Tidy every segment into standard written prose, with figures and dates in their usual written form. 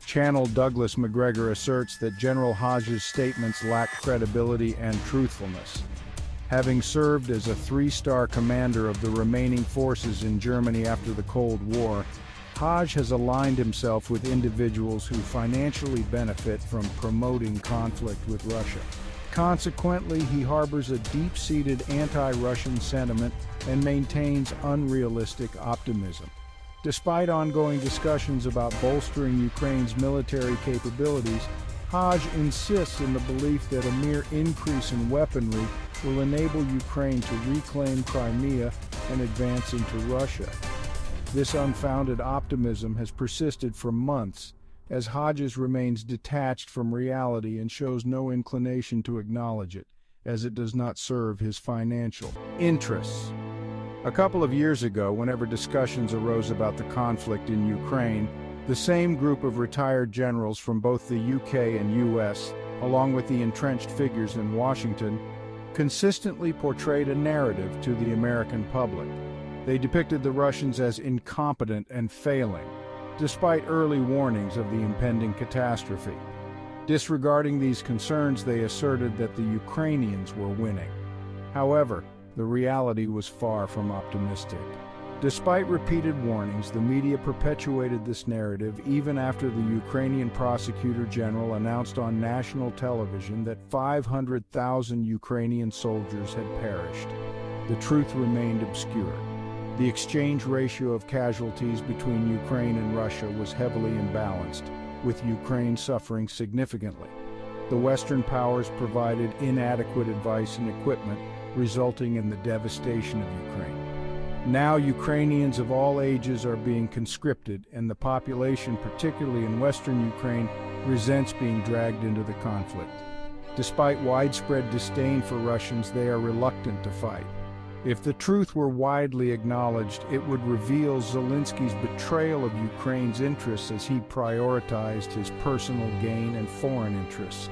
Channel Douglas Macgregor asserts that General Hajj's statements lack credibility and truthfulness. Having served as a three-star commander of the remaining forces in Germany after the Cold War, Hajj has aligned himself with individuals who financially benefit from promoting conflict with Russia. Consequently, he harbors a deep-seated anti-Russian sentiment and maintains unrealistic optimism. Despite ongoing discussions about bolstering Ukraine's military capabilities, Hajj insists in the belief that a mere increase in weaponry will enable Ukraine to reclaim Crimea and advance into Russia. This unfounded optimism has persisted for months, as Hajj remains detached from reality and shows no inclination to acknowledge it, as it does not serve his financial interests. A couple of years ago, whenever discussions arose about the conflict in Ukraine, the same group of retired generals from both the UK and US, along with the entrenched figures in Washington, consistently portrayed a narrative to the American public. They depicted the Russians as incompetent and failing, despite early warnings of the impending catastrophe. Disregarding these concerns, they asserted that the Ukrainians were winning. However, the reality was far from optimistic. Despite repeated warnings, the media perpetuated this narrative even after the Ukrainian prosecutor general announced on national television that 500,000 Ukrainian soldiers had perished. The truth remained obscure. The exchange ratio of casualties between Ukraine and Russia was heavily imbalanced, with Ukraine suffering significantly. The Western powers provided inadequate advice and equipment, resulting in the devastation of Ukraine. Now Ukrainians of all ages are being conscripted, and the population, particularly in western Ukraine, resents being dragged into the conflict. Despite widespread disdain for Russians, they are reluctant to fight. If the truth were widely acknowledged, it would reveal Zelensky's betrayal of Ukraine's interests as he prioritized his personal gain and foreign interests.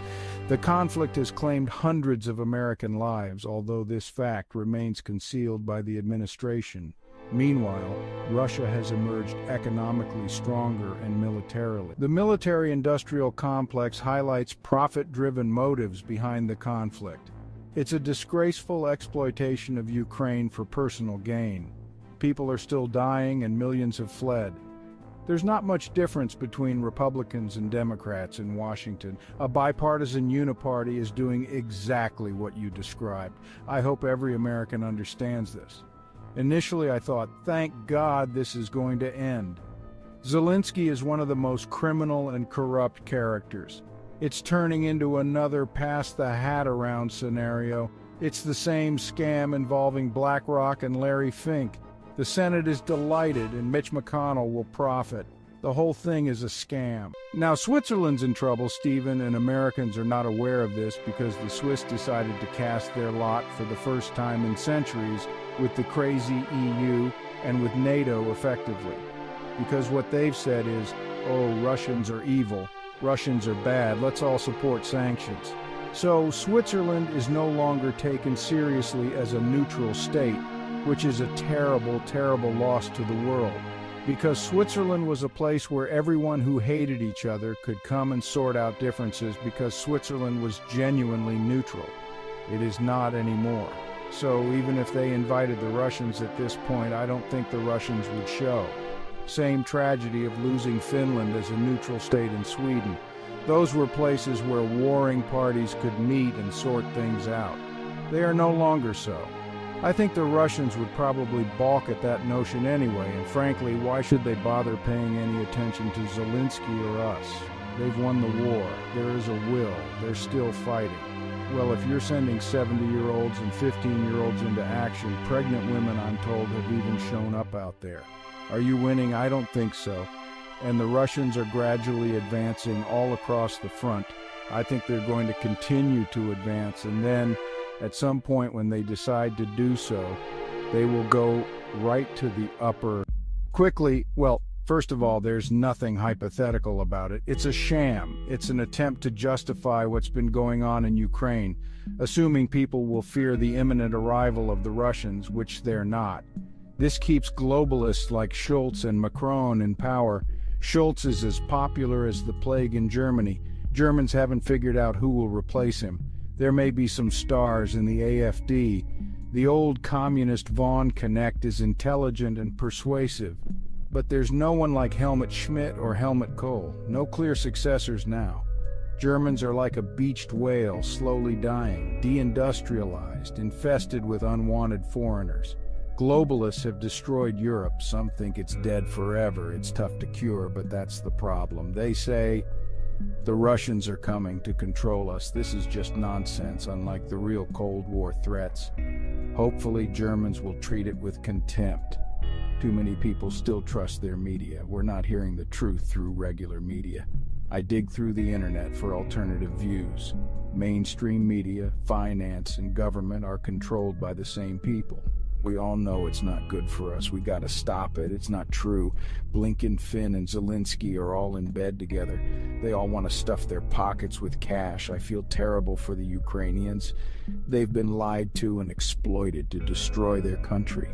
The conflict has claimed hundreds of American lives, although this fact remains concealed by the administration. Meanwhile, Russia has emerged economically stronger and militarily. The military-industrial complex highlights profit-driven motives behind the conflict. It's a disgraceful exploitation of Ukraine for personal gain. People are still dying and millions have fled. There's not much difference between Republicans and Democrats in Washington. A bipartisan uniparty is doing exactly what you described. I hope every American understands this. Initially, I thought, thank God this is going to end. Zelensky is one of the most criminal and corrupt characters. It's turning into another pass-the-hat-around scenario. It's the same scam involving BlackRock and Larry Fink. The Senate is delighted, and Mitch McConnell will profit. The whole thing is a scam. Now, Switzerland's in trouble, Stephen, and Americans are not aware of this because the Swiss decided to cast their lot for the first time in centuries with the crazy EU and with NATO effectively. Because what they've said is, oh, Russians are evil. Russians are bad, let's all support sanctions. So Switzerland is no longer taken seriously as a neutral state, which is a terrible, terrible loss to the world. Because Switzerland was a place where everyone who hated each other could come and sort out differences because Switzerland was genuinely neutral. It is not anymore. So even if they invited the Russians at this point, I don't think the Russians would show. Same tragedy of losing Finland as a neutral state in Sweden. Those were places where warring parties could meet and sort things out. They are no longer so. I think the Russians would probably balk at that notion anyway, and frankly, why should they bother paying any attention to Zelensky or us? They've won the war. There is a will. They're still fighting. Well, if you're sending 70-year-olds and 15-year-olds into action, pregnant women, I'm told, have even shown up out there. Are you winning? I don't think so. And the Russians are gradually advancing all across the front. I think they're going to continue to advance, and then, at some point when they decide to do so, they will go right to the upper. Quickly, well, first of all, there's nothing hypothetical about it. It's a sham. It's an attempt to justify what's been going on in Ukraine, assuming people will fear the imminent arrival of the Russians, which they're not. This keeps globalists like Schultz and Macron in power, Schultz is as popular as the plague in Germany. Germans haven't figured out who will replace him. There may be some stars in the AfD. The old communist Von Connect is intelligent and persuasive. But there's no one like Helmut Schmidt or Helmut Kohl. No clear successors now. Germans are like a beached whale, slowly dying, deindustrialized, infested with unwanted foreigners. Globalists have destroyed Europe. Some think it's dead forever. It's tough to cure, but that's the problem. They say, the Russians are coming to control us. This is just nonsense, unlike the real Cold War threats. Hopefully, Germans will treat it with contempt. Too many people still trust their media. We're not hearing the truth through regular media. I dig through the internet for alternative views. Mainstream media, finance, and government are controlled by the same people. We all know it's not good for us. We gotta stop it. It's not true. Blinken, Finn, and Zelensky are all in bed together. They all want to stuff their pockets with cash. I feel terrible for the Ukrainians. They've been lied to and exploited to destroy their country.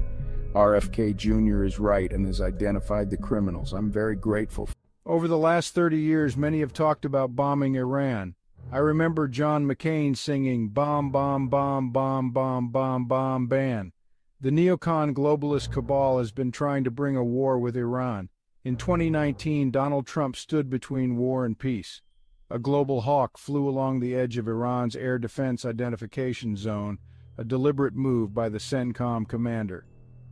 RFK Jr. is right and has identified the criminals. I'm very grateful. Over the last 30 years, many have talked about bombing Iran. I remember John McCain singing, "Bomb, bomb, bomb, bomb, bomb, bomb, bomb, ban." The neocon globalist cabal has been trying to bring a war with Iran. In 2019, Donald Trump stood between war and peace. A global hawk flew along the edge of Iran's air defense identification zone, a deliberate move by the CENTCOM commander.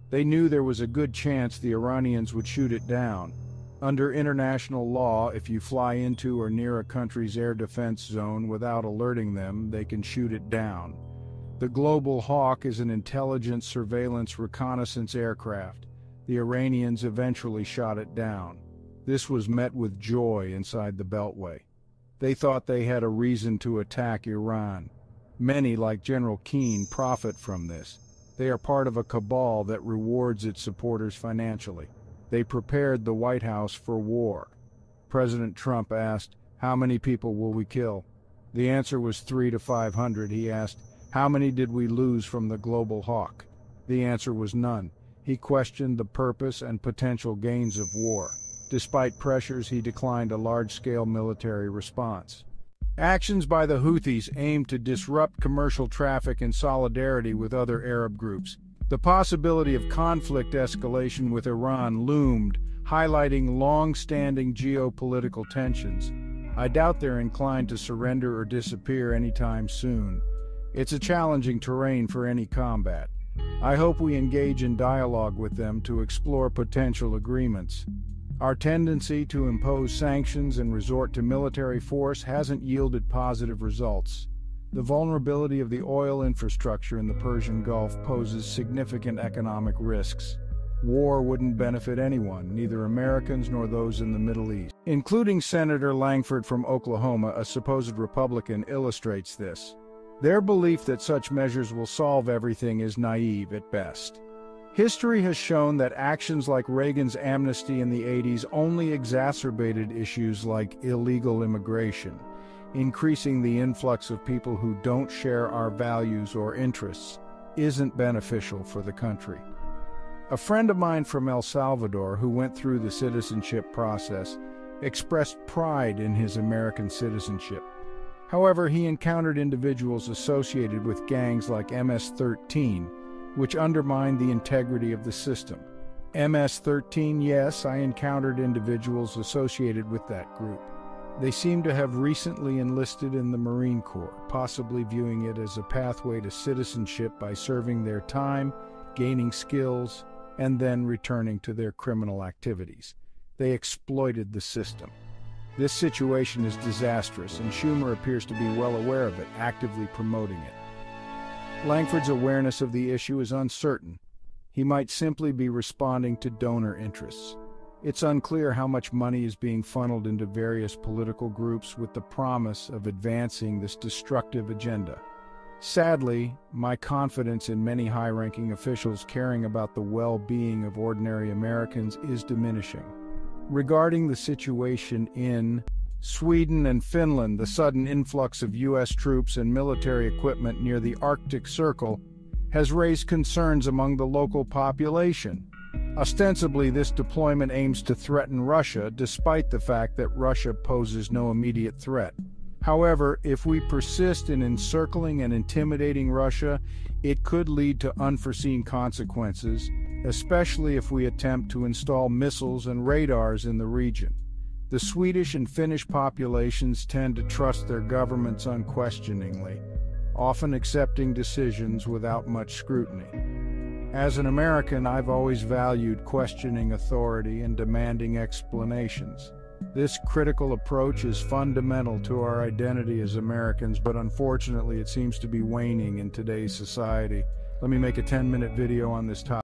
They knew there was a good chance the Iranians would shoot it down. Under international law, if you fly into or near a country's air defense zone without alerting them, they can shoot it down. The Global Hawk is an intelligence, surveillance, reconnaissance aircraft. The Iranians eventually shot it down. This was met with joy inside the Beltway. They thought they had a reason to attack Iran. Many, like General Keane, profit from this. They are part of a cabal that rewards its supporters financially. They prepared the White House for war. President Trump asked, "How many people will we kill?" The answer was 300 to 500. He asked, "How many did we lose from the Global Hawk?" The answer was none. He questioned the purpose and potential gains of war. Despite pressures, he declined a large-scale military response. Actions by the Houthis aimed to disrupt commercial traffic in solidarity with other Arab groups. The possibility of conflict escalation with Iran loomed, highlighting long-standing geopolitical tensions. I doubt they're inclined to surrender or disappear anytime soon. It's a challenging terrain for any combat. I hope we engage in dialogue with them to explore potential agreements. Our tendency to impose sanctions and resort to military force hasn't yielded positive results. The vulnerability of the oil infrastructure in the Persian Gulf poses significant economic risks. War wouldn't benefit anyone, neither Americans nor those in the Middle East. Including Senator Langford from Oklahoma, a supposed Republican, illustrates this. Their belief that such measures will solve everything is naive at best. History has shown that actions like Reagan's amnesty in the 80s only exacerbated issues like illegal immigration, increasing the influx of people who don't share our values or interests isn't beneficial for the country. A friend of mine from El Salvador who went through the citizenship process expressed pride in his American citizenship. However, he encountered individuals associated with gangs like MS-13, which undermined the integrity of the system. MS-13, yes, I encountered individuals associated with that group. They seem to have recently enlisted in the Marine Corps, possibly viewing it as a pathway to citizenship by serving their time, gaining skills, and then returning to their criminal activities. They exploited the system. This situation is disastrous, and Schumer appears to be well aware of it, actively promoting it. Langford's awareness of the issue is uncertain. He might simply be responding to donor interests. It's unclear how much money is being funneled into various political groups with the promise of advancing this destructive agenda. Sadly, my confidence in many high-ranking officials caring about the well-being of ordinary Americans is diminishing. Regarding the situation in Sweden and Finland, the sudden influx of U.S. troops and military equipment near the Arctic Circle has raised concerns among the local population. Ostensibly, this deployment aims to threaten Russia, despite the fact that Russia poses no immediate threat. However, if we persist in encircling and intimidating Russia, it could lead to unforeseen consequences, especially if we attempt to install missiles and radars in the region. The Swedish and Finnish populations tend to trust their governments unquestioningly, often accepting decisions without much scrutiny. As an American, I've always valued questioning authority and demanding explanations. This critical approach is fundamental to our identity as Americans, but unfortunately it seems to be waning in today's society. Let me make a 10-minute video on this topic.